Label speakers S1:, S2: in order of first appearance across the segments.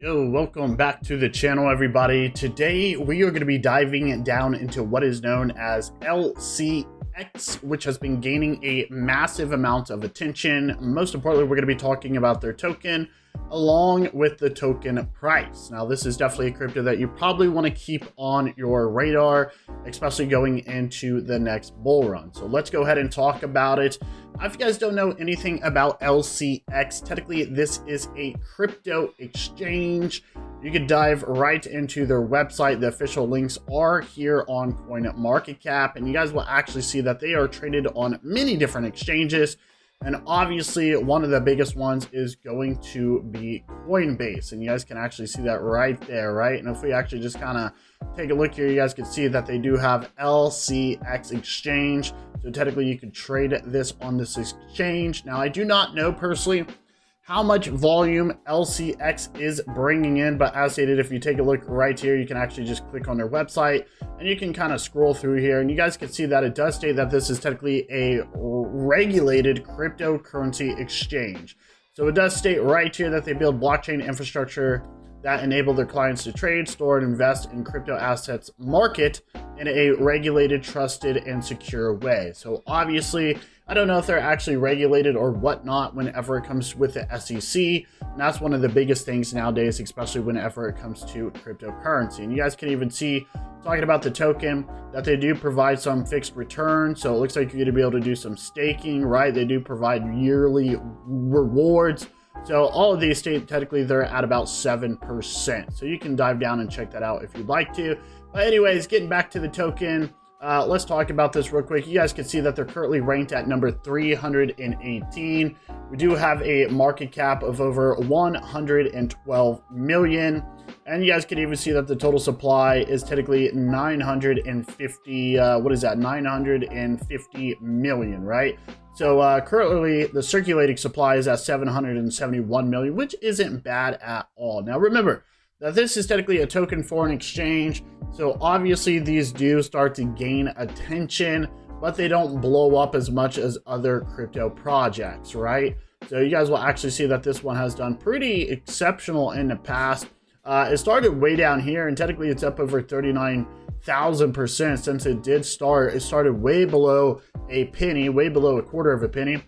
S1: Yo, welcome back to the channel, everybody. Today we are going to be diving down into what is known as LCX, which has been gaining a massive amount of attention. Most importantly, we're going to be talking about their token along with the token price. Now, this is definitely a crypto that you probably want to keep on your radar, especially going into the next bull run. So let's go ahead and talk about it. If you guys don't know anything about LCX, technically this is a crypto exchange. You could dive right into their website. The official links are here on CoinMarketCap, and you guys will actually see that they are traded on many different exchanges. And obviously, one of the biggest ones is going to be Coinbase. And you guys can actually see that right there, right? And if we actually just kind of take a look here, you guys can see that they do have LCX exchange. So technically, you can trade this on this exchange. Now, I do not know personally how much volume LCX is bringing in, but as stated, if you take a look right here, you can actually just click on their website and you can kind of scroll through here, and you guys can see that it does state that this is technically a regulated cryptocurrency exchange. So it does state right here that they build blockchain infrastructure that enable their clients to trade, store, and invest in crypto assets market in a regulated, trusted, and secure way. So obviously, I don't know if they're actually regulated or whatnot whenever it comes with the SEC. And that's one of the biggest things nowadays, especially whenever it comes to cryptocurrency. And you guys can even see, talking about the token, that they do provide some fixed return. So it looks like you're going to be able to do some staking, right? They do provide yearly rewards. So all of these state, technically they're at about 7%. So you can dive down and check that out if you'd like to. But anyways, getting back to the token, let's talk about this real quick. You guys can see that they're currently ranked at number 318. We do have a market cap of over 112 million. And you guys can even see that the total supply is technically 950, 950 million, right? So currently the circulating supply is at 771 million, which isn't bad at all. Now remember that this is technically a token for an exchange. So obviously these do start to gain attention, but they don't blow up as much as other crypto projects, right? So you guys will actually see that this one has done pretty exceptional in the past. It started way down here, and technically it's up over 39,000% since it did start. It started way below a penny, way below a quarter of a penny.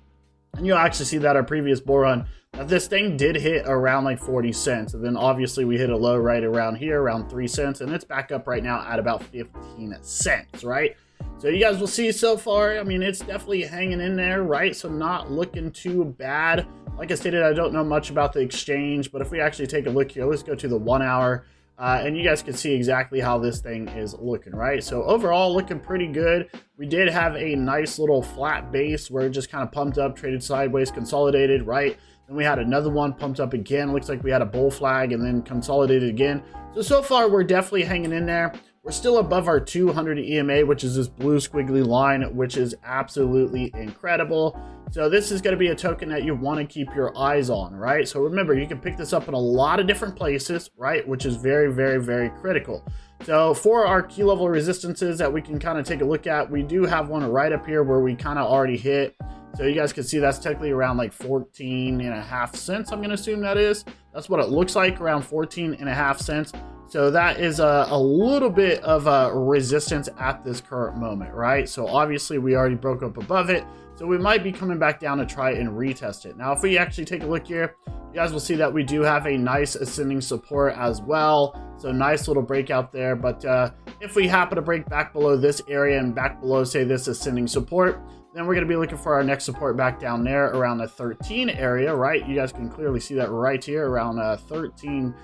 S1: And you'll actually see that our previous bull run, that this thing did hit around like 40 cents. And then obviously we hit a low right around here, around 3 cents. And it's back up right now at about 15 cents, right? So you guys will see so far, I mean, it's definitely hanging in there, right? So not looking too bad. Like I stated, I don't know much about the exchange, but if we actually take a look here, let's go to the 1 hour. And you guys can see exactly how this thing is looking, right? So overall, looking pretty good. We did have a nice little flat base where it just kind of pumped up, traded sideways, consolidated, right? Then we had another one pumped up again. Looks like we had a bull flag and then consolidated again. So far, we're definitely hanging in there. We're still above our 200 EMA, which is this blue squiggly line, which is absolutely incredible. So this is going to be a token that you want to keep your eyes on, right? So remember, you can pick this up in a lot of different places, right? Which is very, very, very critical. So for our key level resistances that we can kind of take a look at, we do have one right up here where we kind of already hit. So you guys can see that's technically around like 14.5 cents. I'm going to assume that is. That's what it looks like, around 14.5 cents. So that is a little bit of a resistance at this current moment, right? So obviously we already broke up above it. So we might be coming back down to try and retest it. Now, if we actually take a look here, you guys will see that we do have a nice ascending support as well. So nice little breakout there. But if we happen to break back below this area and back below, say, this ascending support, then we're going to be looking for our next support back down there around the 13 area, right? You guys can clearly see that right here around 13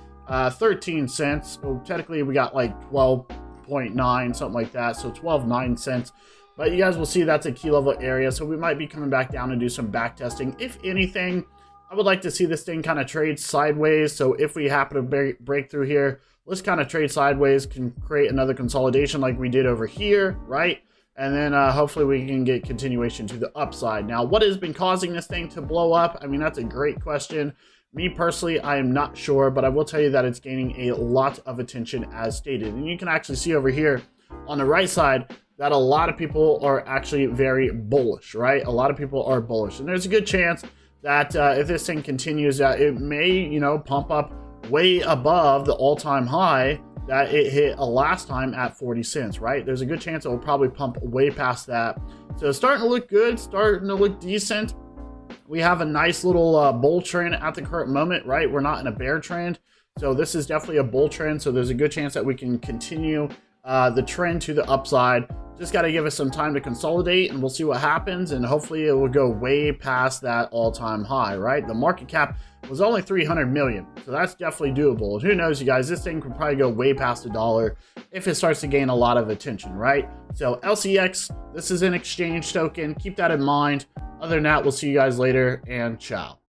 S1: cents. So technically we got like 12.9, something like that. So 12.9 cents. But you guys will see that's a key level area. So we might be coming back down and do some back testing. If anything, I would like to see this thing kind of trade sideways. So if we happen to break through here, let's kind of trade sideways, can create another consolidation like we did over here, right? And then hopefully we can get continuation to the upside. Now, what has been causing this thing to blow up? I mean, that's a great question. Me personally, I am not sure, but I will tell you that it's gaining a lot of attention as stated. And you can actually see over here on the right side that a lot of people are actually very bullish, right? A lot of people are bullish. And there's a good chance that if this thing continues, it may, pump up way above the all-time high that it hit last time at 40 cents, right? There's a good chance it will probably pump way past that. So it's starting to look good, starting to look decent. We have a nice little bull trend at the current moment, right? We're not in a bear trend. So this is definitely a bull trend. So there's a good chance that we can continue the trend to the upside. Just got to give us some time to consolidate, and we'll see what happens. And hopefully it will go way past that all-time high, right? The market cap was only 300 million. So that's definitely doable. And who knows, you guys, this thing could probably go way past $1 if it starts to gain a lot of attention, right? So LCX, this is an exchange token. Keep that in mind. Other than that, we'll see you guys later, and ciao.